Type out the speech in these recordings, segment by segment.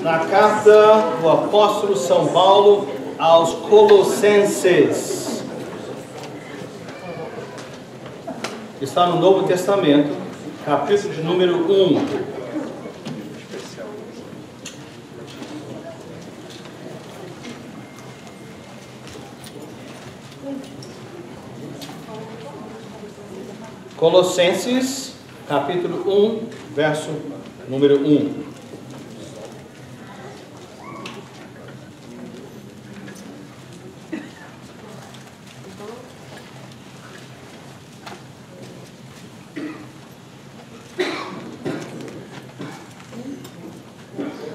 na carta do apóstolo São Paulo aos Colossenses. Está no Novo Testamento, capítulo de número 1. Colossenses, capítulo 1, verso número 1.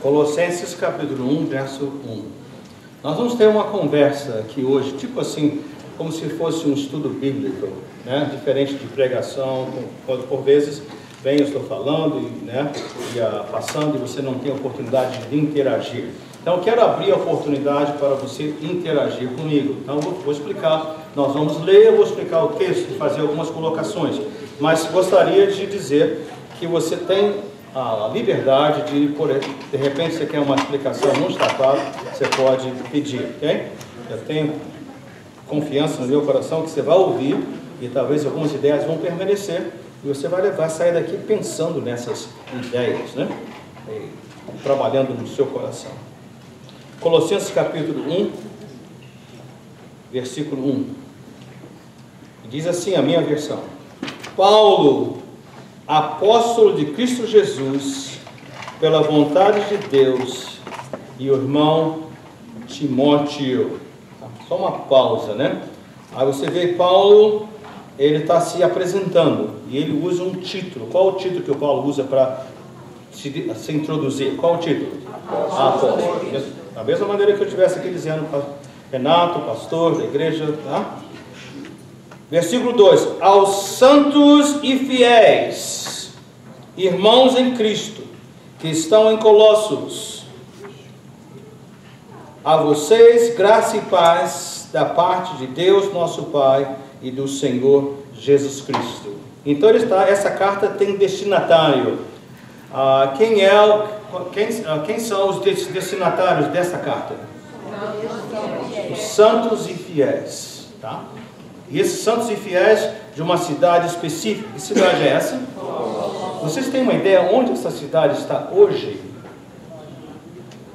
Colossenses, capítulo 1, verso 1. Nós vamos ter uma conversa aqui hoje, tipo assim, como se fosse um estudo bíblico, né? Diferente de pregação, por vezes vem, eu estou falando e passando e você não tem a oportunidade de interagir. Então eu quero abrir a oportunidade para você interagir comigo. Então eu vou explicar, nós vamos ler, eu vou explicar o texto e fazer algumas colocações. Mas gostaria de dizer que você tem a liberdade de repente você quer uma explicação, não está claro, você pode pedir, ok? Eu tenho confiança no meu coração que você vai ouvir e talvez algumas ideias vão permanecer e você vai sair daqui pensando nessas ideias, né? E trabalhando no seu coração. Colossenses capítulo 1, versículo 1. Diz assim a minha versão: Paulo, apóstolo de Cristo Jesus, pela vontade de Deus, e o irmão Timóteo. Só uma pausa, né? Aí você vê Paulo, ele está se apresentando e ele usa um título. Qual o título que o Paulo usa para se introduzir? Qual o título? Apóstolo. Da mesma maneira que eu estivesse aqui dizendo, Renato, pastor da igreja, tá? Versículo 2: Aos santos e fiéis, irmãos em Cristo, que estão em Colossos, a vocês, graça e paz da parte de Deus, nosso Pai, e do Senhor Jesus Cristo. Então essa carta tem destinatário. Quem são os destinatários dessa carta? Os santos e fiéis. Tá? E esses santos e fiéis de uma cidade específica. Que cidade é essa? Vocês têm uma ideia onde essa cidade está hoje?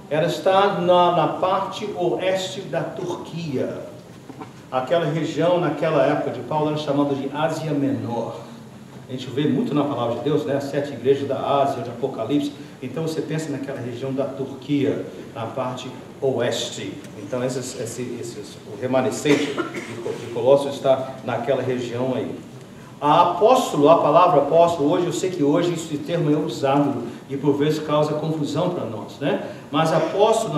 Ela está na parte oeste da Turquia. Aquela região, naquela época de Paulo, era chamada de Ásia Menor. A gente vê muito na palavra de Deus, né? As 7 igrejas da Ásia, de Apocalipse. Então você pensa naquela região da Turquia, na parte oeste. Então o remanescente de Colossos está naquela região aí. A palavra apóstolo, hoje, eu sei que hoje esse termo é usado e por vezes causa confusão para nós, né? Mas apóstolo,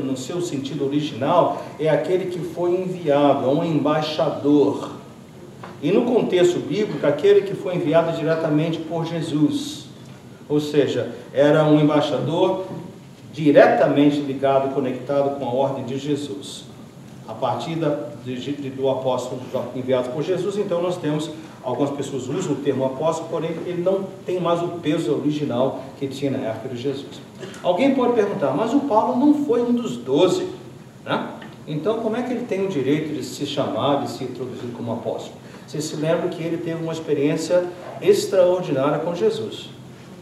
no seu sentido original, é aquele que foi enviado, é um embaixador. E no contexto bíblico, aquele que foi enviado diretamente por Jesus. Ou seja, era um embaixador diretamente ligado, conectado com a ordem de Jesus. A partir do apóstolo enviado por Jesus, então nós temos, algumas pessoas usam o termo apóstolo, porém ele não tem mais o peso original que tinha na época de Jesus. Alguém pode perguntar, mas o Paulo não foi um dos 12, né? Então como é que ele tem o direito de se chamar, de se introduzir como apóstolo? Você se lembra que ele teve uma experiência extraordinária com Jesus.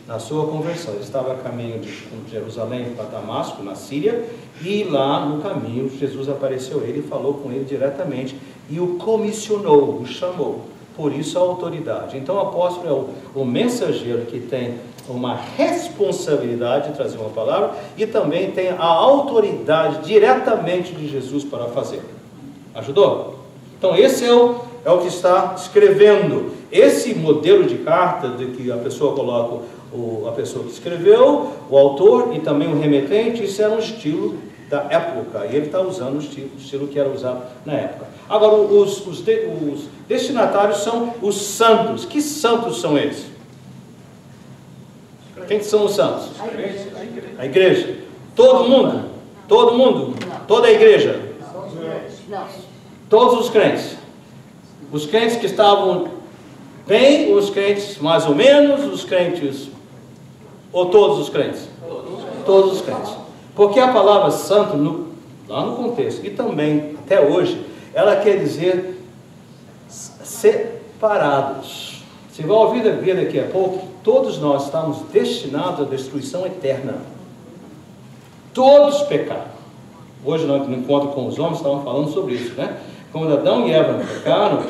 Na sua conversão, ele estava a caminho de Jerusalém para Damasco, na Síria, e lá no caminho Jesus apareceu a ele e falou com ele diretamente e o comissionou, o chamou. Por isso a autoridade. Então o apóstolo é o mensageiro que tem uma responsabilidade de trazer uma palavra e também tem a autoridade diretamente de Jesus para fazer. Ajudou? Então esse é o que está escrevendo. Esse modelo de carta de que a pessoa coloca a pessoa que escreveu, o autor e também o remetente, isso era um estilo da época, e ele está usando o estilo que era usado na época. Agora, os destinatários são os santos. Que santos são eles? Quem são os santos? A igreja. Todo mundo? Todo mundo? Toda a igreja? Todos os crentes. Os crentes que estavam bem, os crentes mais ou menos, os crentes, ou todos os crentes? todos os crentes. Porque a palavra santo, lá no contexto, e também até hoje, ela quer dizer separados. Você vai ouvir daqui a pouco, todos nós estamos destinados à destruição eterna. Todos pecaram. Hoje, no encontro com os homens, estavam falando sobre isso, né? Quando Adão e Eva pecaram,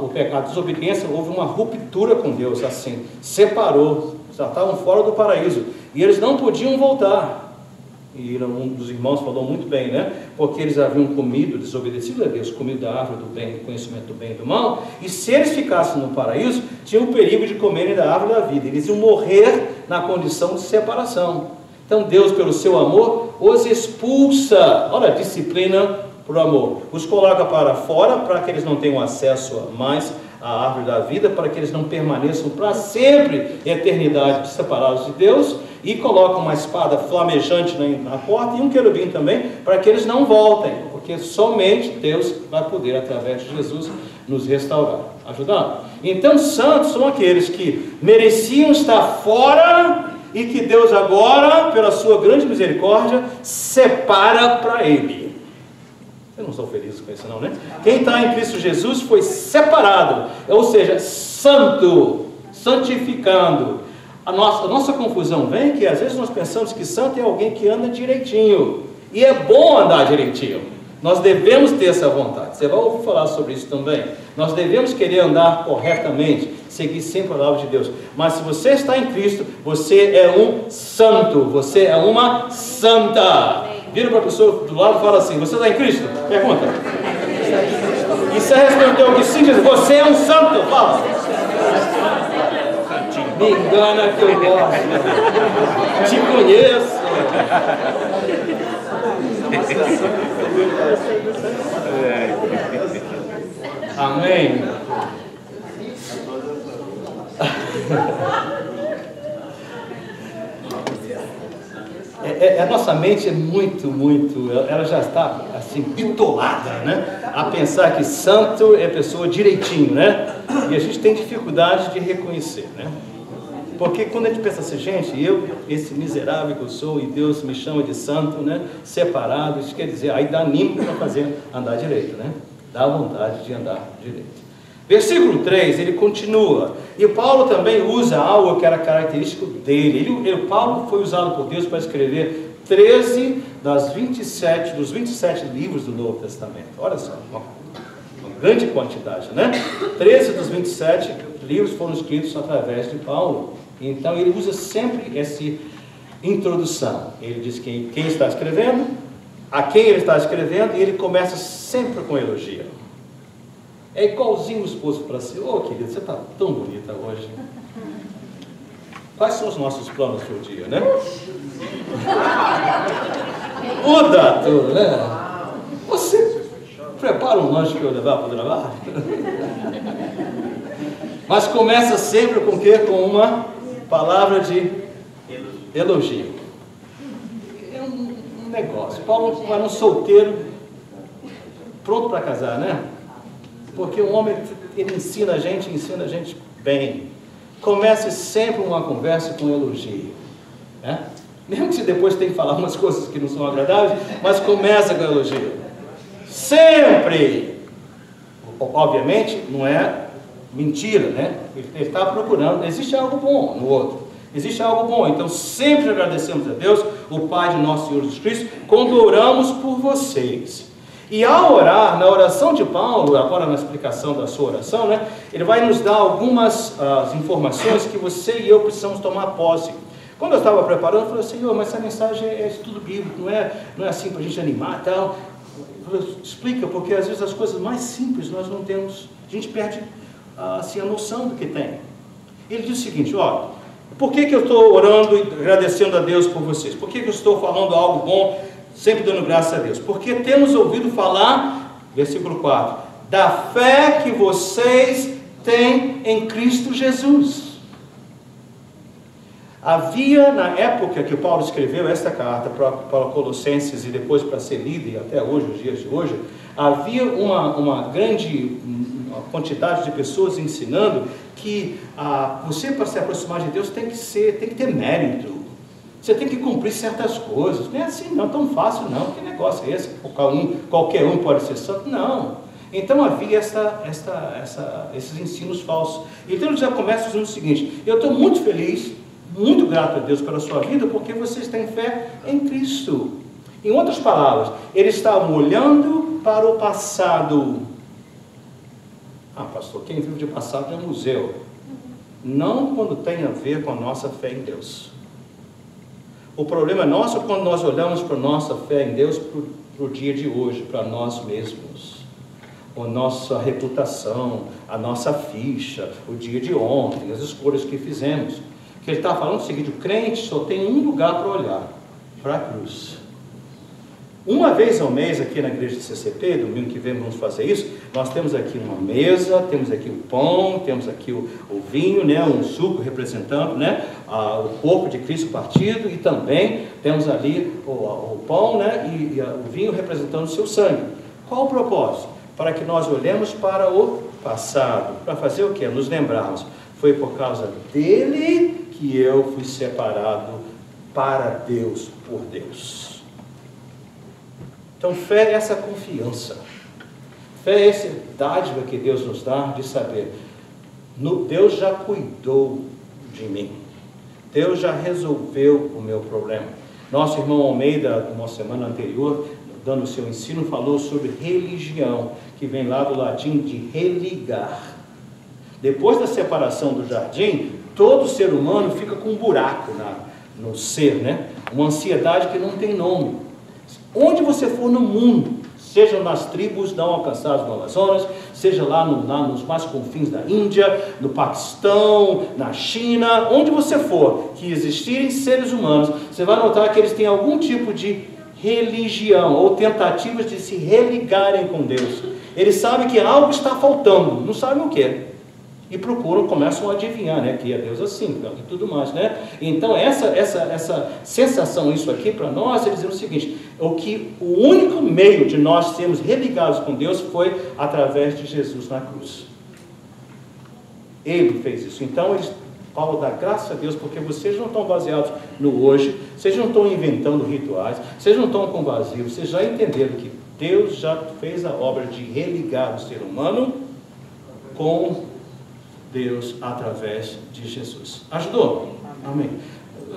o pecado de desobediência, houve uma ruptura com Deus, assim, separou, já estavam fora do paraíso, e eles não podiam voltar. E um dos irmãos falou muito bem, né? Porque eles haviam comido, desobedecido a Deus, comido da árvore do bem, do conhecimento do bem e do mal, e se eles ficassem no paraíso, tinham o perigo de comerem da árvore da vida, eles iam morrer na condição de separação. Então Deus, pelo seu amor, os expulsa. Olha a disciplina por amor. Os coloca para fora, para que eles não tenham acesso mais à árvore da vida, para que eles não permaneçam para sempre em eternidade separados de Deus, e coloca uma espada flamejante na porta e um querubim também, para que eles não voltem, porque somente Deus vai poder, através de Jesus, nos restaurar. Ajudando? Então, santos são aqueles que mereciam estar fora e que Deus agora, pela sua grande misericórdia, separa para Ele. Eu não sou feliz com isso não, né? Quem está em Cristo Jesus foi separado, ou seja, santo, santificando. A nossa confusão vem que às vezes nós pensamos que santo é alguém que anda direitinho, e é bom andar direitinho. Nós devemos ter essa vontade. Você vai ouvir falar sobre isso também. Nós devemos querer andar corretamente, seguir sempre a palavra de Deus. Mas se você está em Cristo, você é um santo, você é uma santa. Vira para a pessoa do lado e fala assim: você está em Cristo? Pergunta. E você respondeu que sim, diz: você é um santo. Fala. Me engana que eu gosto. Te conheço. Amém. A nossa mente é muito, ela já está assim, bitolada, né? A pensar que santo é pessoa direitinho, né? E a gente tem dificuldade de reconhecer, né? Porque quando a gente pensa assim, gente, esse miserável que eu sou, e Deus me chama de santo, né? Separado, isso quer dizer, aí dá ânimo para fazer andar direito, né? Dá vontade de andar direito. Versículo 3, ele continua, e Paulo também usa algo que era característico dele. Paulo foi usado por Deus para escrever 13 dos 27 livros do Novo Testamento. Olha só, uma grande quantidade, né? 13 dos 27 livros foram escritos através de Paulo. Então ele usa sempre essa introdução. Ele diz quem está escrevendo, a quem ele está escrevendo, e ele começa sempre com elogio. É igualzinho o esposo para si: ô querido, você está tão bonita hoje. Quais são os nossos planos para o dia, né? Muda tudo, né? Você prepara um lanche para eu levar para o trabalho? Mas começa sempre com o quê? Com uma palavra de elogio. É um negócio. Paulo era um solteiro pronto para casar, né? Porque o homem, ele ensina a gente bem. Comece sempre uma conversa com elogio, né? Mesmo que você depois tenha que falar umas coisas que não são agradáveis, mas começa com elogio. Sempre! Obviamente, não é mentira, né? Ele está procurando, existe algo bom no outro. Existe algo bom, então sempre agradecemos a Deus, o Pai de nosso Senhor Jesus Cristo, quando oramos por vocês. E ao orar, na oração de Paulo, agora na explicação da sua oração, né, ele vai nos dar algumas informações que você e eu precisamos tomar posse. Quando eu estava preparando, eu falei: Senhor, mas essa mensagem é estudo bíblico, não é assim para a gente animar e tal. Eu falei: explica, porque às vezes as coisas mais simples nós não temos, a gente perde assim, a noção do que tem. Ele diz o seguinte: ó, por que eu estou orando e agradecendo a Deus por vocês? Por que eu estou falando algo bom, sempre dando graças a Deus? Porque temos ouvido falar, versículo 4, da fé que vocês têm em Cristo Jesus. Havia, na época que Paulo escreveu esta carta para Colossenses e depois para ser lida, e até hoje, os dias de hoje, havia uma grande quantidade de pessoas ensinando que você, para se aproximar de Deus, tem que ter mérito. Você tem que cumprir certas coisas. Não é assim, não é tão fácil, não. Que negócio é esse? Qualquer um pode ser santo? Não. Então havia esses ensinos falsos. Então ele já começa dizendo o seguinte: eu estou muito feliz, muito grato a Deus pela sua vida, porque vocês têm fé em Cristo. Em outras palavras, eles estavam olhando para o passado. Ah, pastor, quem vive de passado é um museu. Não quando tem a ver com a nossa fé em Deus. O problema é nosso quando nós olhamos para a nossa fé em Deus para o dia de hoje, para nós mesmos. A nossa reputação, a nossa ficha, o dia de ontem, as escolhas que fizemos. Que ele está falando o seguinte: o crente só tem um lugar para olhar, para a cruz. Uma vez ao mês aqui na igreja de CCP, domingo que vem vamos fazer isso, nós temos aqui uma mesa, temos aqui o pão, temos aqui o vinho, né, um suco representando, né, o corpo de Cristo partido, e também temos ali o pão, né, e o vinho representando o seu sangue. Qual o propósito? Para que nós olhemos para o passado. Para fazer o quê? Nos lembrarmos. Foi por causa dele que eu fui separado para Deus, por Deus. Então, fé é essa confiança. Fé é essa dádiva que Deus nos dá de saber: Deus já cuidou de mim. Deus já resolveu o meu problema. Nosso irmão Almeida, uma semana anterior, dando o seu ensino, falou sobre religião, que vem lá do latim de religar. Depois da separação do jardim, todo ser humano fica com um buraco no ser, né? Uma ansiedade que não tem nome. Onde você for no mundo, seja nas tribos não alcançadas no Amazonas, seja lá nos mais confins da Índia, no Paquistão, na China, onde você for, que existirem seres humanos, você vai notar que eles têm algum tipo de religião, ou tentativas de se religarem com Deus. Eles sabem que algo está faltando, não sabem o que. E procuram, começam a adivinhar, né, que é Deus assim, e tudo mais, né? Então essa sensação, isso aqui para nós, é dizer o seguinte: o único meio de nós sermos religados com Deus foi através de Jesus na cruz. Ele fez isso. Então Paulo dá graças a Deus, porque vocês não estão baseados no hoje, vocês não estão inventando rituais, vocês não estão com vazio, vocês já entenderam que Deus já fez a obra de religar o ser humano com Deus através de Jesus. Ajudou? Amém.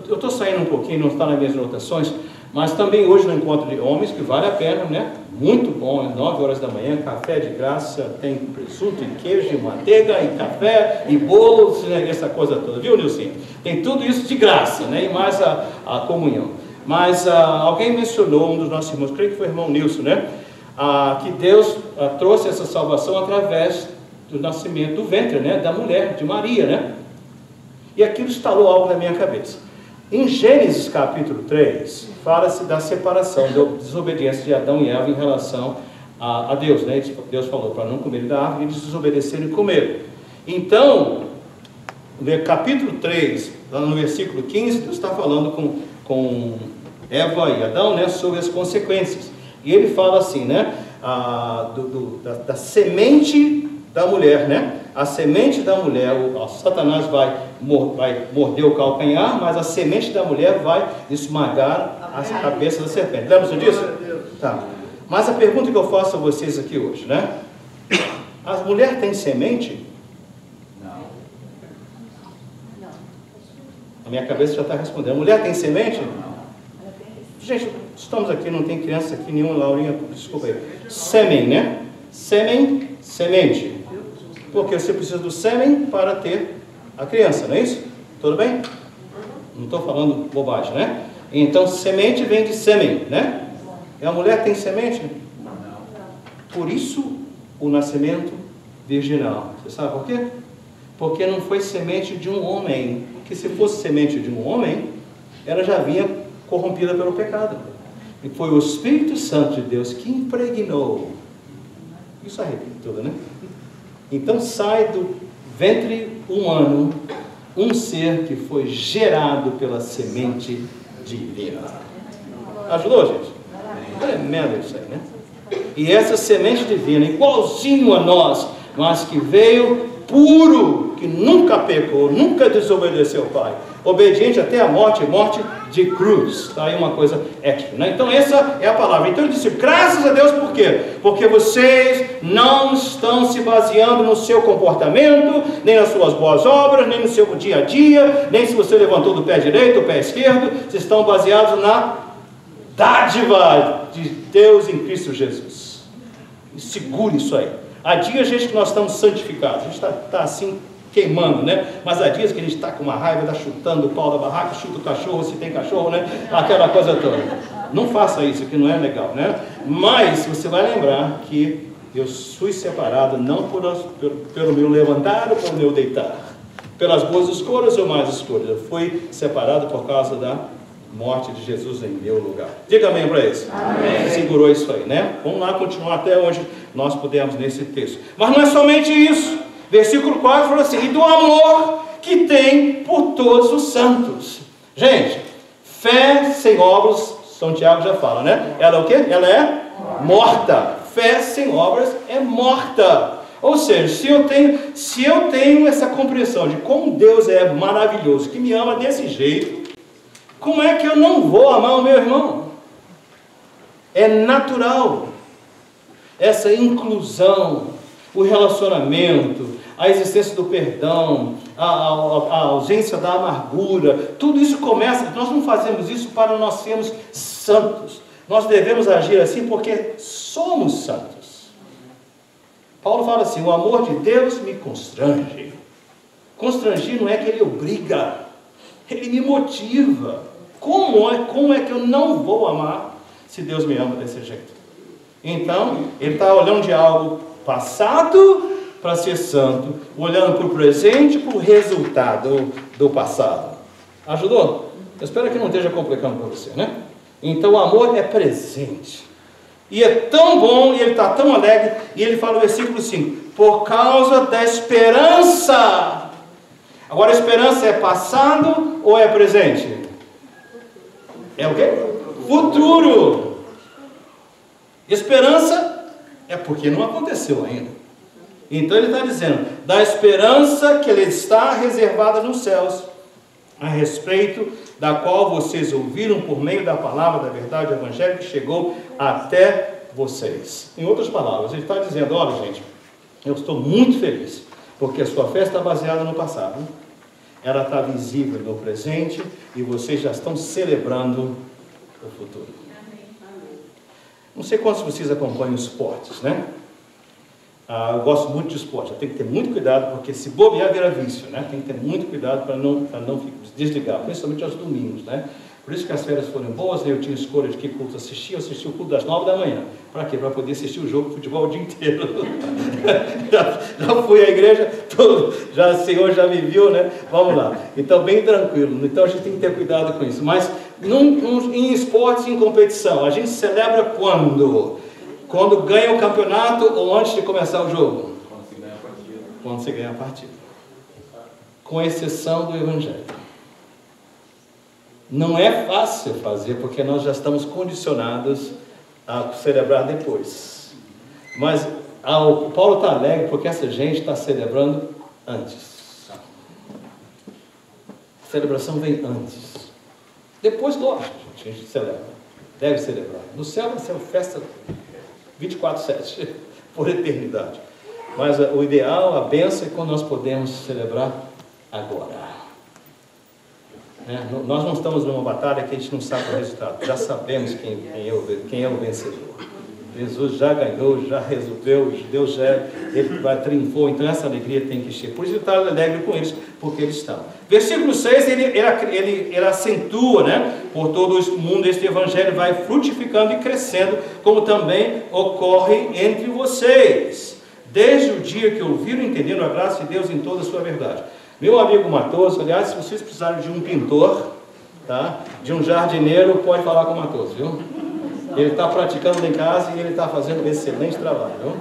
Eu estou saindo um pouquinho, não está nas minhas anotações, mas também hoje no encontro de homens, que vale a pena, né? Muito bom, 9 horas da manhã, café de graça, tem presunto e queijo, e manteiga, e café, e bolos, né? Essa coisa toda, viu, Nilson? Tem tudo isso de graça, né? E mais a comunhão. Mas alguém mencionou, um dos nossos irmãos, creio que foi o irmão Nilson, né? Que Deus trouxe essa salvação através do nascimento do ventre, né, da mulher, de Maria, né? E aquilo instalou algo na minha cabeça. Em Gênesis capítulo 3, fala-se da separação, da desobediência de Adão e Eva em relação a Deus, né? Deus falou para não comer da árvore, e eles desobedeceram e comeram. Então, no capítulo 3, lá no versículo 15, Deus está falando com Eva e Adão, né, sobre as consequências. E ele fala assim, né, da semente da mulher, né? A semente da mulher, Satanás vai morder o calcanhar, mas a semente da mulher vai esmagar a cabeça da serpente. Lembra disso? Tá. Mas a pergunta que eu faço a vocês aqui hoje, né? A mulher tem semente? Não. A minha cabeça já está respondendo. A mulher tem semente? Não. Gente, estamos aqui, não tem criança aqui nenhuma, Laurinha, desculpa aí. Sêmen, né? Sêmen, semente. Porque você precisa do sêmen para ter a criança, não é isso? Tudo bem? Não estou falando bobagem, né? Então, semente vem de sêmen, né? E a mulher tem semente? Não. Por isso, o nascimento virginal. Você sabe por quê? Porque não foi semente de um homem. Porque se fosse semente de um homem, ela já vinha corrompida pelo pecado. E foi o Espírito Santo de Deus que impregnou. Isso arrepia tudo, né? Então sai do ventre humano um ser que foi gerado pela semente divina. Ajudou, gente? Tremendo isso aí, né? E essa semente divina, igualzinho a nós, mas que veio puro, que nunca pecou, nunca desobedeceu o Pai. Obediente até a morte, morte de cruz. Está aí uma coisa extra, né? Então essa é a palavra. Então ele disse, graças a Deus, por quê? Porque vocês não estão se baseando no seu comportamento, nem nas suas boas obras, nem no seu dia a dia, nem se você levantou do pé direito ou pé esquerdo. Vocês estão baseados na dádiva de Deus em Cristo Jesus. E segure isso aí. Há dias, gente, que nós estamos santificados. A gente está assim, queimando, né? Mas há dias que a gente está com uma raiva, está chutando o pau da barraca, chuta o cachorro, se tem cachorro, né? Aquela coisa toda. Não faça isso, que não é legal, né? Mas você vai lembrar que eu fui separado não pelo meu levantar ou pelo meu deitar, pelas boas escolhas ou más escolhas. Eu fui separado por causa da morte de Jesus em meu lugar. Diga amém para isso. Amém. Segurou isso aí, né? Vamos lá continuar até onde nós pudermos nesse texto. Mas não é somente isso. Versículo 4 fala assim, e do amor que tem por todos os santos. Gente, fé sem obras, São Tiago já fala, né? Ela é o quê? Ela é morta. Fé sem obras é morta. Ou seja, se eu tenho essa compreensão de como Deus é maravilhoso, que me ama desse jeito, como é que eu não vou amar o meu irmão? É natural. Essa inclusão, o relacionamento, a existência do perdão, a ausência da amargura, tudo isso começa, nós não fazemos isso para nós sermos santos. Nós devemos agir assim porque somos santos. Paulo fala assim, o amor de Deus me constrange. Constrangir não é que ele obriga, ele me motiva. Como é que eu não vou amar se Deus me ama desse jeito? Então, ele está olhando de algo passado para ser santo, olhando para o presente, para o resultado do passado. Ajudou? Eu espero que não esteja complicando para você, né? Então o amor é presente. E é tão bom, e ele está tão alegre, e ele fala no versículo 5, por causa da esperança. Agora a esperança é passado ou é presente? É o quê? Futuro. Esperança é porque não aconteceu ainda. Então ele está dizendo, da esperança que ele está reservada nos céus, a respeito da qual vocês ouviram por meio da palavra da verdade do evangelho que chegou até vocês. Em outras palavras, ele está dizendo, olha gente, eu estou muito feliz, porque a sua fé está baseada no passado, ela está visível no presente, e vocês já estão celebrando o futuro. Não sei quantos de vocês acompanham esportes, né? Eu gosto muito de esporte, tem que ter muito cuidado, porque se bobear vira vício, né? Tem que ter muito cuidado para não desligar, principalmente aos domingos, né? Por isso que as férias foram boas, né? Eu tinha escolha de que culto assistir, eu assisti o culto das 9 da manhã. Para quê? Para poder assistir o jogo de futebol o dia inteiro. já fui à igreja, o Senhor já me viu, né? Vamos lá. Então, bem tranquilo. Então, a gente tem que ter cuidado com isso. Mas, em esportes, em competição, a gente celebra quando? Quando ganha o campeonato ou antes de começar o jogo? Quando se ganha a partida. Quando se ganha a partida. Com exceção do evangelho. Não é fácil fazer, porque nós já estamos condicionados a celebrar depois. Mas o Paulo está alegre porque essa gente está celebrando antes. A celebração vem antes. Depois, lógico, a gente celebra. Deve celebrar. No céu vai ser uma festa 24/7, por eternidade. Mas o ideal, a bênção é quando nós podemos celebrar agora. Nós não estamos numa batalha que a gente não sabe o resultado. Já sabemos quem é o vencedor. Jesus já ganhou, já resolveu, Deus ele triunfou. Então essa alegria tem que encher. Por isso ele está alegre com eles, porque eles estão. Versículo 6, ele acentua, né? Por todo o mundo este evangelho vai frutificando e crescendo, como também ocorre entre vocês, desde o dia que ouviram e entenderam a graça de Deus em toda a sua verdade. Meu amigo Matoso, aliás, se vocês precisarem de um pintor, tá? De um jardineiro, pode falar com o Matoso, viu? Ele está praticando lá em casa e ele está fazendo um excelente trabalho, viu?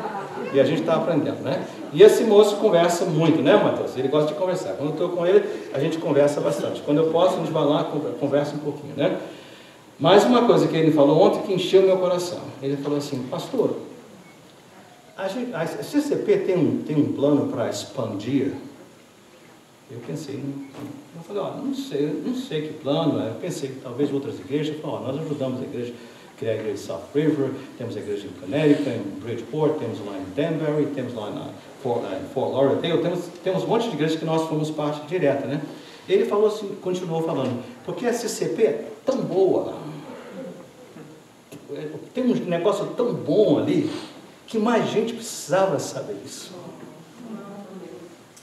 E a gente está aprendendo, né? E esse moço conversa muito, né, Matoso? Ele gosta de conversar. Quando eu estou com ele, a gente conversa bastante. Quando eu posso, a gente vai lá, conversa um pouquinho, né? Mas uma coisa que ele falou ontem que encheu meu coração. Ele falou assim, pastor, a CCP tem um plano para expandir Eu pensei, eu falei, ó, não sei que plano, eu pensei que talvez outras igrejas, falei, ó, nós ajudamos a igreja, criar a igreja de South River, temos a igreja em Connecticut, em Bridgeport, temos lá em Danbury, temos lá em Fort Lauderdale, temos um monte de igrejas que nós fomos parte direta, né? Ele falou assim, continuou falando, porque a CCP é tão boa, tem um negócio tão bom ali, que mais gente precisava saber isso.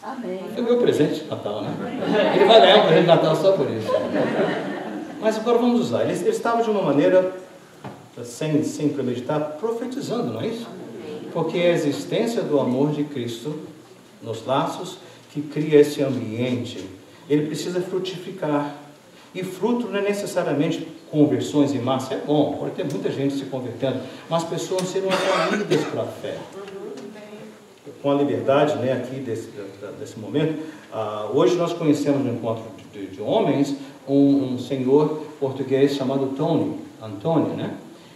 Amém. Foi o meu presente de Natal, né? Ele vai ganhar um presente de Natal só por isso. Mas agora vamos usar. Ele estava de uma maneira, sem premeditar, profetizando, não é isso? Porque a existência do amor de Cristo nos laços que cria esse ambiente, ele precisa frutificar. E fruto não é necessariamente conversões em massa, é bom, pode ter muita gente se convertendo, mas pessoas serão atraídas para a fé. Com a liberdade, né, aqui desse momento, hoje nós conhecemos no encontro de homens um senhor português chamado Antônio, né?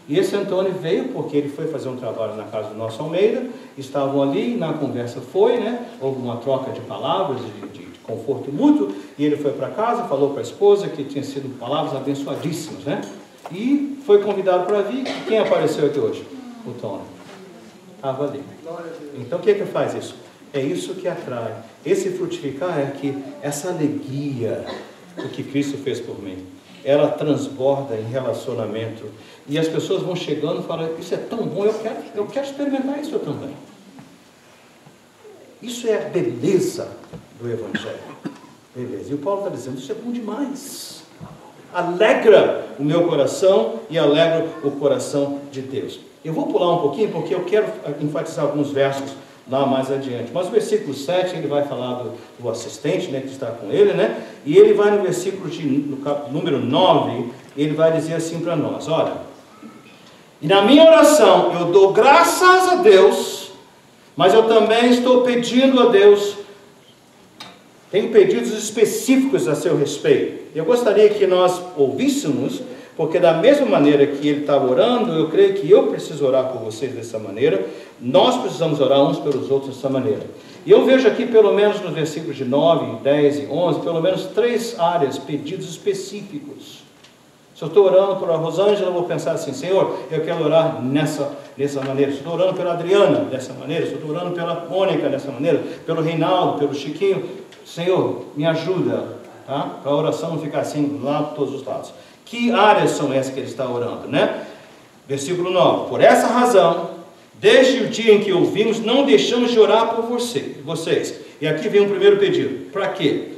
E esse Antônio veio porque ele foi fazer um trabalho na casa do nosso Almeida, estavam ali, na conversa foi, né? Houve uma troca de palavras, de conforto mútuo, e ele foi para casa, falou para a esposa que tinha sido palavras abençoadíssimas, né? E foi convidado para vir. Quem apareceu aqui hoje? O Tony. Estava ali. Então o que faz isso? É isso que atrai. Esse frutificar é que essa alegria do que Cristo fez por mim, ela transborda em relacionamento. E as pessoas vão chegando e falam, isso é tão bom, eu quero experimentar isso também. Isso é a beleza do Evangelho. Beleza. E o Paulo está dizendo, isso é bom demais. Alegra o meu coração e alegra o coração de Deus. Eu vou pular um pouquinho porque eu quero enfatizar alguns versos lá mais adiante. Mas o versículo 7, ele vai falar do assistente, né, que está com ele, né? E ele vai no versículo número 9, ele vai dizer assim para nós, olha, e na minha oração eu dou graças a Deus, mas eu também estou pedindo a Deus, tenho pedidos específicos a seu respeito. Eu gostaria que nós ouvíssemos, porque da mesma maneira que ele estava orando, eu creio que eu preciso orar por vocês dessa maneira, nós precisamos orar uns pelos outros dessa maneira. E eu vejo aqui, pelo menos nos versículos de 9, 10 e 11, pelo menos 3 áreas, pedidos específicos. Se eu estou orando por a Rosângela, eu vou pensar assim, Senhor, eu quero orar dessa maneira. Se eu estou orando pela Adriana, dessa maneira. Se eu estou orando pela Mônica, dessa maneira. Pelo Reinaldo, pelo Chiquinho. Senhor, me ajuda, tá? Para a oração não ficar assim, lá por todos os lados. Que áreas são essas que ele está orando, né? Versículo 9. Por essa razão, desde o dia em que ouvimos, não deixamos de orar por vocês. E aqui vem o primeiro pedido. Para quê?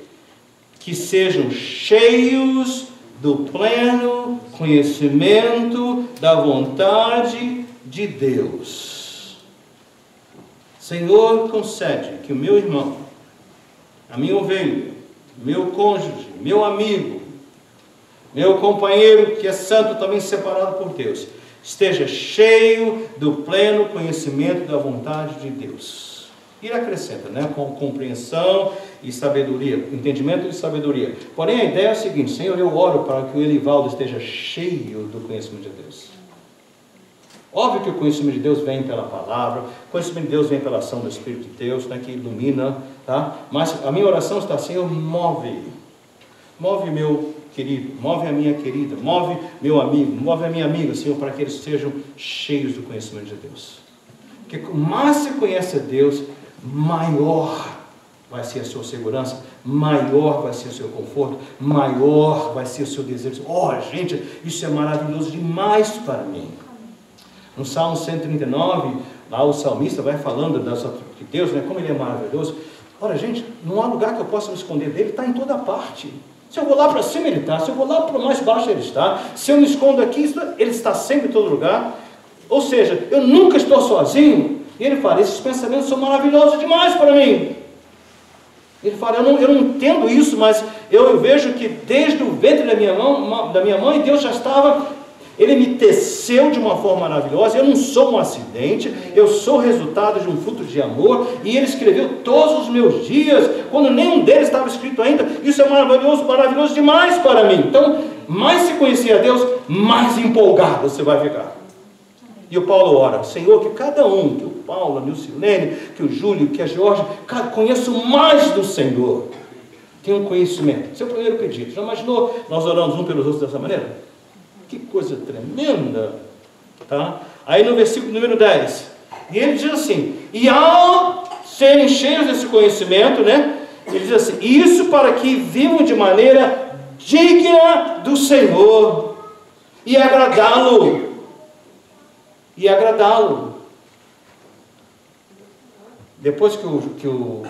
Que sejam cheios do pleno conhecimento da vontade de Deus. Senhor, concede que o meu irmão, a minha ovelha, meu cônjuge, meu amigo, meu companheiro que é santo, também separado por Deus, esteja cheio do pleno conhecimento da vontade de Deus. E ele acrescenta, né, com compreensão e sabedoria, entendimento e sabedoria. Porém, a ideia é a seguinte, Senhor, eu oro para que o Elivaldo esteja cheio do conhecimento de Deus. Óbvio que o conhecimento de Deus vem pela palavra, o conhecimento de Deus vem pela ação do Espírito de Deus, né, que ilumina, tá? Mas a minha oração está, Senhor, move meu querido, move a minha querida, move meu amigo, move a minha amiga, Senhor, para que eles sejam cheios do conhecimento de Deus. Porque mais você conhece a Deus, maior vai ser a sua segurança, maior vai ser o seu conforto, maior vai ser o seu desejo. Oh, gente, isso é maravilhoso demais para mim. No Salmo 139, lá o salmista vai falando de Deus, né, como ele é maravilhoso. Olha, gente, não há lugar que eu possa me esconder dele, ele está em toda parte. Se eu vou lá para cima, ele está. Se eu vou lá para mais baixo, ele está. Se eu me escondo aqui, ele está sempre em todo lugar. Ou seja, eu nunca estou sozinho. E ele fala, esses pensamentos são maravilhosos demais para mim. Ele fala, eu não entendo isso, mas eu vejo que desde o ventre da minha mãe, Deus já estava... Ele me teceu de uma forma maravilhosa. Eu não sou um acidente, eu sou resultado de um fruto de amor. E Ele escreveu todos os meus dias, quando nenhum deles estava escrito ainda. Isso é maravilhoso, maravilhoso demais para mim. Então, mais se conhecer a Deus, mais empolgado você vai ficar. E o Paulo ora, Senhor, que cada um, que o Paulo, a Nilcilene, que o Júlio, que a Jorge, conheçam mais do Senhor. Tenham conhecimento. Esse é o primeiro pedido. Já imaginou nós oramos um pelos outros dessa maneira? Que coisa tremenda. Tá? Aí no versículo número 10. E ele diz assim, e ao serem cheios desse conhecimento, né? Ele diz assim, isso para que vivam de maneira digna do Senhor e agradá-lo. E agradá-lo. Depois que o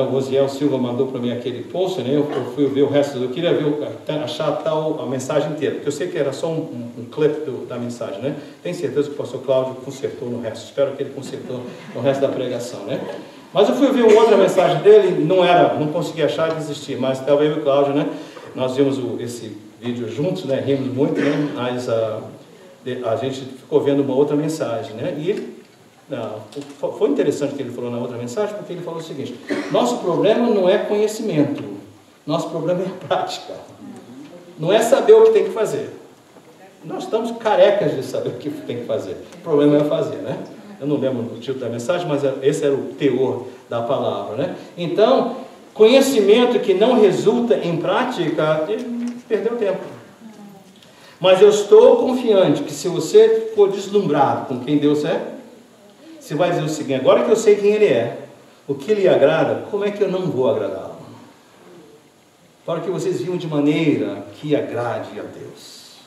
Rosiel Silva mandou para mim aquele post, né, eu fui ver o resto, eu queria achar a mensagem inteira, porque eu sei que era só um clipe da mensagem, né? Tenho certeza que o pastor Cláudio consertou no resto, espero que ele consertou no resto da pregação, né? Mas eu fui ver uma outra mensagem dele, não consegui achar e desisti, mas talvez o Cláudio, né? Nós vimos esse vídeo juntos, né? Rimos muito, né? Mas a gente ficou vendo uma outra mensagem, né? E ele, foi interessante o que ele falou na outra mensagem, porque ele falou o seguinte: nosso problema não é conhecimento, nosso problema é prática, não é saber o que tem que fazer. Nós estamos carecas de saber o que tem que fazer, o problema é fazer, né? Eu não lembro o título da mensagem, mas esse era o teor da palavra, né? Então, conhecimento que não resulta em prática, ele perdeu tempo. Mas eu estou confiante que se você for deslumbrado com quem Deus é, você vai dizer o seguinte: agora que eu sei quem Ele é, o que Lhe agrada, como é que eu não vou agradá-lo? Para que vocês vivam de maneira que agrade a Deus.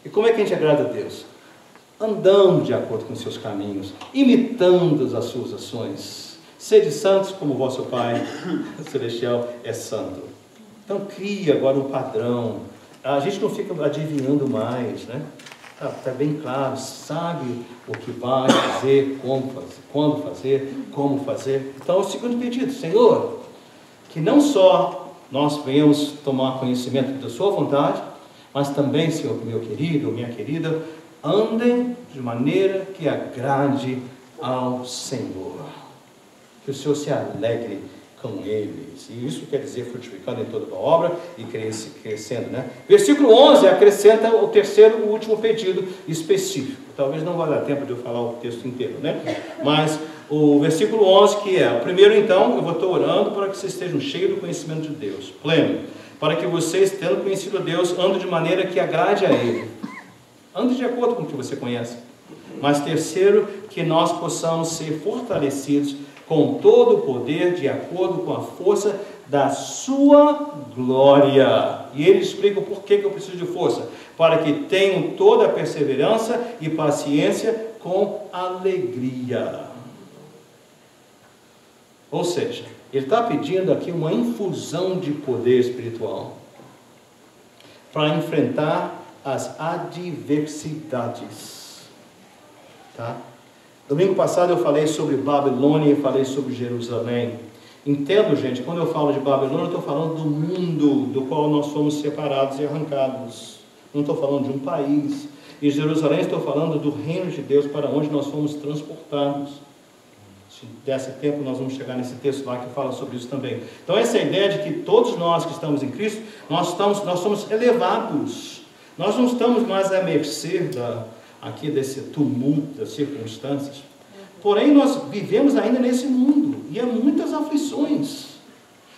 E como é que a gente agrada a Deus? Andando de acordo com os seus caminhos, imitando as suas ações. Sede santos como vosso Pai Celestial é santo. Então cria agora um padrão. A gente não fica adivinhando mais, né? Está bem claro, sabe o que vai fazer, como fazer, quando fazer, como fazer. Então, o segundo pedido: Senhor, que não só nós venhamos tomar conhecimento da sua vontade, mas também, Senhor, meu querido, minha querida, andem de maneira que agrade ao Senhor. Que o Senhor se alegre com eles. E isso quer dizer frutificando em toda a obra e crescendo, né? Versículo 11 acrescenta o terceiro e último pedido específico. Talvez não vai dar tempo de eu falar o texto inteiro, né? Mas o versículo 11 que é: o primeiro, então, eu vou estar orando para que vocês estejam cheios do conhecimento de Deus, pleno, para que vocês, tendo conhecido a Deus, andem de maneira que agrade a Ele. Ande de acordo com o que você conhece. Mas terceiro, que nós possamos ser fortalecidos com todo o poder, de acordo com a força da sua glória. E ele explica o porquê que eu preciso de força: para que tenham toda a perseverança e paciência com alegria. Ou seja, ele está pedindo aqui uma infusão de poder espiritual para enfrentar as adversidades. Tá? Domingo passado eu falei sobre Babilônia e falei sobre Jerusalém. Entendo, gente, quando eu falo de Babilônia, eu estou falando do mundo do qual nós fomos separados e arrancados. Não estou falando de um país. E Jerusalém, estou falando do reino de Deus para onde nós fomos transportados. Se desse tempo, nós vamos chegar nesse texto lá que fala sobre isso também. Então, essa é a ideia de que todos nós que estamos em Cristo, nós somos elevados. Nós não estamos mais à mercê aqui desse tumulto das circunstâncias. Porém, nós vivemos ainda nesse mundo e há muitas aflições.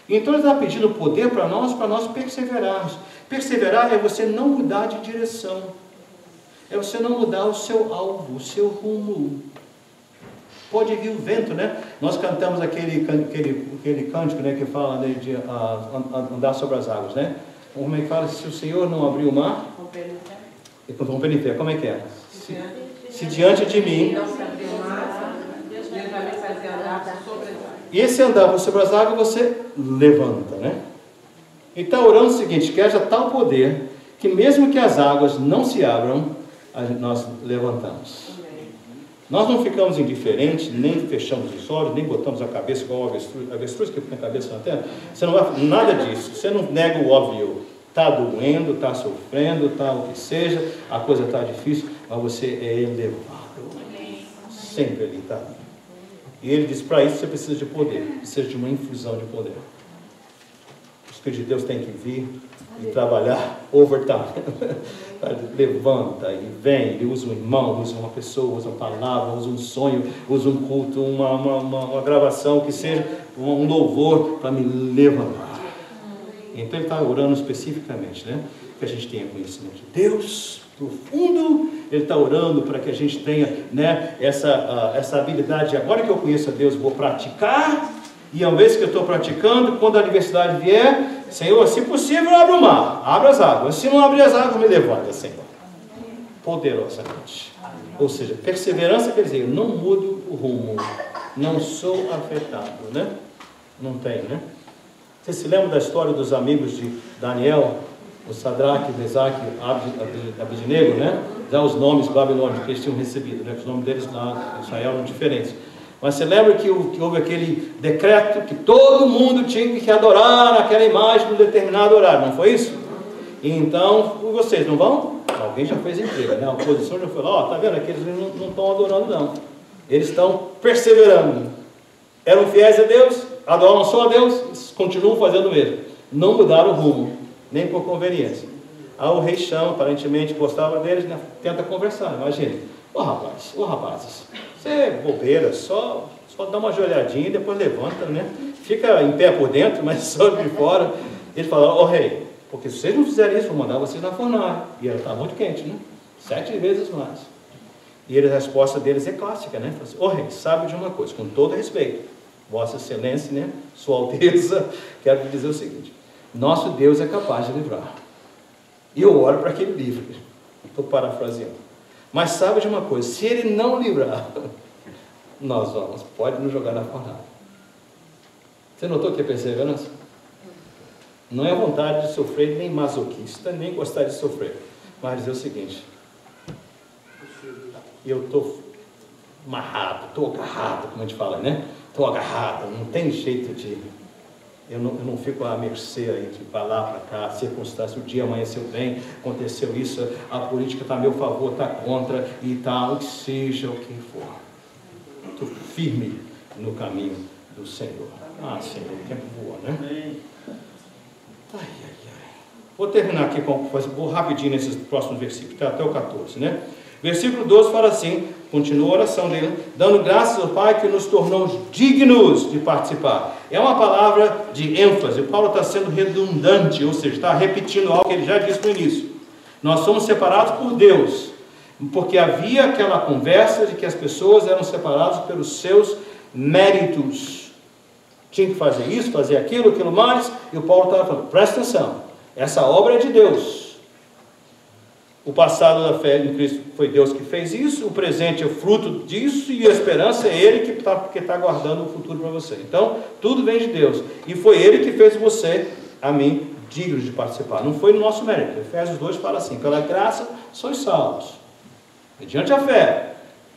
Então ele está pedindo poder para nós perseverarmos. Perseverar é você não mudar de direção, é você não mudar o seu alvo, o seu rumo. Pode vir o vento, né? Nós cantamos aquele cântico, né, que fala, né, de andar sobre as águas, né? Como é que fala? Se o Senhor não abrir o mar, romper em pé. Como é que é? Se diante de mim, e esse andar sobre as águas, você levanta, né? Ele está orando o seguinte: que haja tal poder que mesmo que as águas não se abram, nós levantamos. Nós não ficamos indiferentes, nem fechamos os olhos, nem botamos a cabeça igual a avestruz que põe a cabeça na terra. Você não vai, nada disso. Você não nega o óbvio. Está doendo, está sofrendo, está o que seja, a coisa está difícil, mas você é elevado. Sempre ele está. E ele diz: para isso você precisa de poder, precisa de uma infusão de poder. O Espírito de Deus tem que vir e trabalhar overtime. Levanta e vem, ele usa um irmão, usa uma pessoa, usa uma palavra, usa um sonho, usa um culto, uma gravação, que seja um louvor para me levantar. Então ele está orando especificamente, né? Que a gente tenha conhecimento de Deus profundo. Ele está orando para que a gente tenha, né, essa habilidade. Agora que eu conheço a Deus, vou praticar. E ao vez que eu estou praticando, quando a adversidade vier, Senhor, se possível, abre o mar, abre as águas. Se não abrir as águas, me levanta, Senhor. Poderosamente. Ou seja, perseverança quer dizer, eu não mudo o rumo, não sou afetado, né? Não tem, né? Você se lembra da história dos amigos de Daniel, o Sadraque, Mesaque, Abednego, né? Já os nomes babilônicos que eles tinham recebido, né? Os nomes deles lá em Israel eram diferentes. Mas você lembra que houve aquele decreto que todo mundo tinha que adorar aquela imagem num determinado horário, não foi isso? E então, vocês não vão? Alguém já fez entrega, né? A oposição já falou, ó, tá vendo? Aqueles não estão adorando não. Eles estão perseverando. Eram fiéis a Deus, adoram só a Deus, continuam fazendo o mesmo. Não mudaram o rumo, nem por conveniência. Aí o rei chama, aparentemente gostava deles, né? Tenta conversar, imagina. Ô rapazes, você é bobeira, só dá uma joelhadinha e depois levanta, né? Fica em pé por dentro, mas só de fora. Ele fala, ô rei, porque se vocês não fizerem isso, vou mandar vocês na fornalha. E ela está muito quente, né? 7 vezes mais. E a resposta deles é clássica, né? Fala assim, ô rei, sabe de uma coisa, com todo respeito, Vossa Excelência, né? Sua Alteza, quero lhe dizer o seguinte, nosso Deus é capaz de livrar. E eu oro para que ele livre. Estou parafraseando. Mas sabe de uma coisa, se ele não livrar, nós vamos, pode nos jogar na fornalha. Você notou que é perseverança? Não é vontade de sofrer, nem masoquista, nem gostar de sofrer. Mas dizer o seguinte, eu estou amarrado, estou agarrado, como a gente fala, né? Estou agarrado, não tem jeito de... Eu não fico à mercê aí de para lá, para cá, circunstância, o dia amanheceu bem, aconteceu isso, a política está a meu favor, está contra, e tal, que seja o que for. Estou firme no caminho do Senhor. Ah, Senhor, o tempo voa, né? Ai. Vou terminar aqui, vou rapidinho nesses próximos versículos, tá? Até o 14, né? Versículo 12 fala assim, continua a oração dele, dando graças ao Pai que nos tornou dignos de participar. É uma palavra de ênfase, Paulo está sendo redundante, ou seja, está repetindo algo que ele já disse no início. Nós somos separados por Deus, porque havia aquela conversa de que as pessoas eram separadas pelos seus méritos. Tinha que fazer isso, fazer aquilo mais, e o Paulo estava falando, presta atenção, essa obra é de Deus. O passado da fé em Cristo foi Deus que fez isso, o presente é o fruto disso, e a esperança é Ele que está guardando o futuro para você. Então, tudo vem de Deus, e foi Ele que fez você, a mim, digno de participar. Não foi no nosso mérito. Efésios 2 fala assim, pela graça sois salvos, mediante a fé,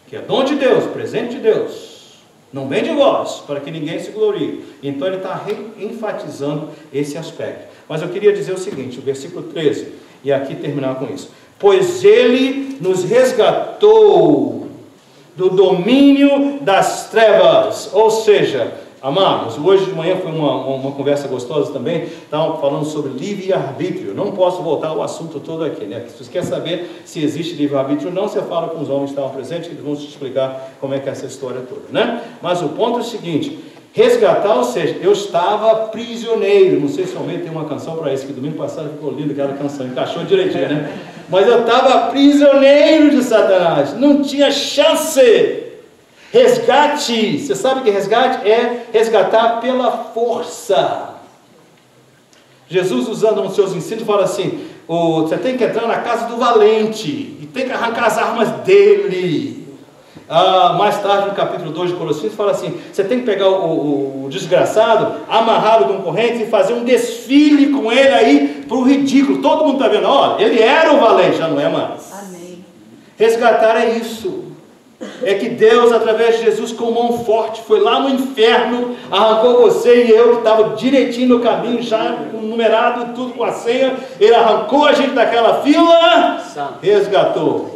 que é dom de Deus, presente de Deus, não vem de vós, para que ninguém se glorie. Então ele está enfatizando esse aspecto. Mas eu queria dizer o seguinte, o versículo 13, e aqui terminar com isso. Pois ele nos resgatou do domínio das trevas. Ou seja, amados, hoje de manhã foi uma conversa gostosa também, estavam falando sobre livre-arbítrio. Não posso voltar ao assunto todo aqui, né? Se você quer saber se existe livre-arbítrio ou não, você fala com os homens que estavam presentes, que eles vão te explicar como é que é essa história toda, né? Mas o ponto é o seguinte, resgatar, ou seja, eu estava prisioneiro. Não sei se alguém tem uma canção para isso, que domingo passado ficou lindo aquela canção, encaixou direitinho, né? Mas eu estava prisioneiro de Satanás, não tinha chance. Resgate, você sabe que resgate é resgatar pela força. Jesus, usando nos seus ensinos, fala assim, você tem que entrar na casa do valente, e tem que arrancar as armas dele. Mais tarde no capítulo 2 de Colossenses fala assim, você tem que pegar o desgraçado, amarrá-lo com correntes e fazer um desfile com ele aí para o ridículo. Todo mundo está vendo, ó, ele era o valente, já não é mais. Amém. Resgatar é isso. É que Deus, através de Jesus, com mão forte, foi lá no inferno, arrancou você e eu, que estava direitinho no caminho, já numerado, tudo com a senha, ele arrancou a gente daquela fila, resgatou.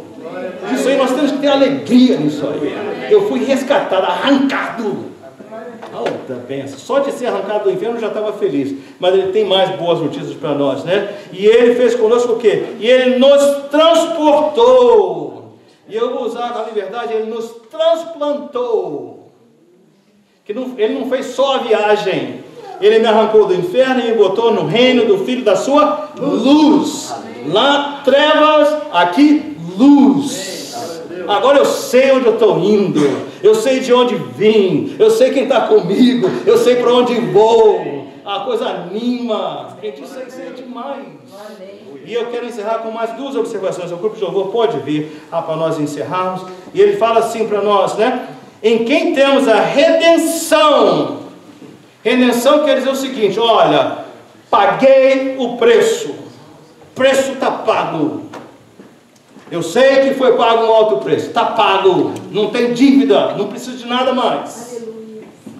Isso aí nós temos que ter alegria nisso aí. Eu fui resgatado, arrancado. Alta benção. Só de ser arrancado do inferno eu já estava feliz. Mas ele tem mais boas notícias para nós, né? E ele fez conosco o quê? E ele nos transportou. E eu vou usar a liberdade, ele nos transplantou. Ele não fez só a viagem. Ele me arrancou do inferno e me botou no reino do Filho da sua luz. Lá trevas, aqui luz. Agora eu sei onde eu estou indo, eu sei de onde vim, eu sei quem está comigo, eu sei para onde vou. A coisa anima, gente, isso é demais. E eu quero encerrar com mais 2 observações. O grupo de louvor pode vir para nós encerrarmos. E ele fala assim para nós, né? Em quem temos a redenção. Redenção quer dizer o seguinte: olha, paguei o preço. O preço está pago. Eu sei que foi pago um alto preço. Está pago. Não tem dívida. Não preciso de nada mais.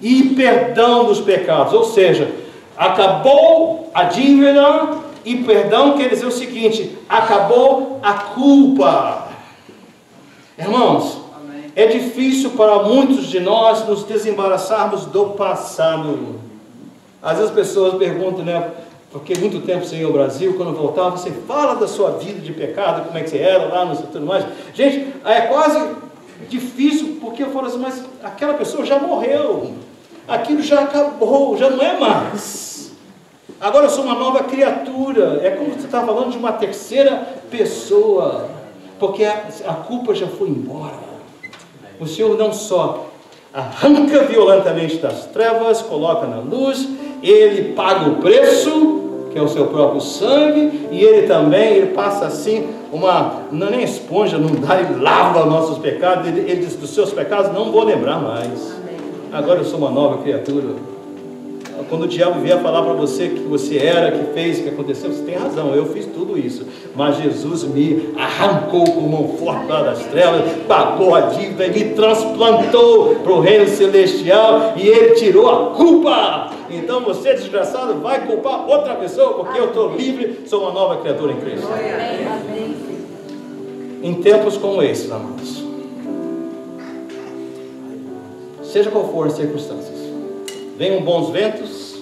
E perdão dos pecados. Ou seja, acabou a dívida. E perdão quer dizer o seguinte: acabou a culpa. Irmãos, é difícil para muitos de nós nos desembaraçarmos do passado. Às vezes as pessoas perguntam, né? Porque muito tempo sem ir ao Brasil, quando voltava, você fala da sua vida de pecado, como é que você era lá, não sei tudo mais. Gente, é quase difícil, porque eu falo assim, mas aquela pessoa já morreu. Aquilo já acabou, já não é mais. Agora eu sou uma nova criatura. É como você está falando de uma terceira pessoa, porque a culpa já foi embora. O Senhor não só arranca violentamente das trevas, coloca na luz, Ele paga o preço, que é o seu próprio sangue, e Ele também, passa assim, não é nem esponja, não dá, Ele lava nossos pecados, ele diz, dos seus pecados não vou lembrar mais. Agora eu sou uma nova criatura. Quando o diabo vier falar para você que você era, que fez, que aconteceu, você tem razão, eu fiz tudo isso. Mas Jesus me arrancou com mão forte das trevas, pagou a dívida e me transplantou para o reino celestial e Ele tirou a culpa. Então você, desgraçado, vai culpar outra pessoa, porque eu estou livre, sou uma nova criatura em Cristo. Em tempos como esses, amados, seja qual for as circunstâncias, venham bons ventos,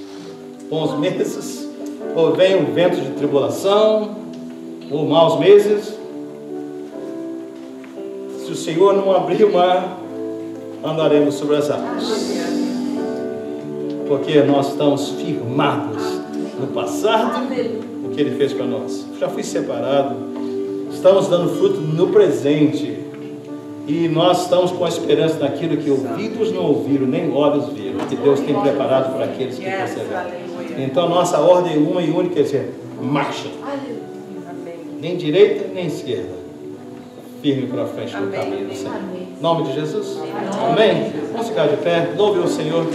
bons meses, ou venham ventos de tribulação, ou maus meses. Se o Senhor não abrir o mar, andaremos sobre as águas. Porque nós estamos firmados no passado, o que Ele fez para nós. Já fui separado, estamos dando fruto no presente. E nós estamos com a esperança naquilo que ouvidos não ouviram, nem olhos viram, que Deus tem preparado para aqueles que perseveram. Então nossa ordem é uma e única, quer dizer, marcha. Nem direita, nem esquerda. Firme para frente no caminho do Senhor. Em nome de Jesus. Amém. Vamos ficar de pé. Louve o Senhor.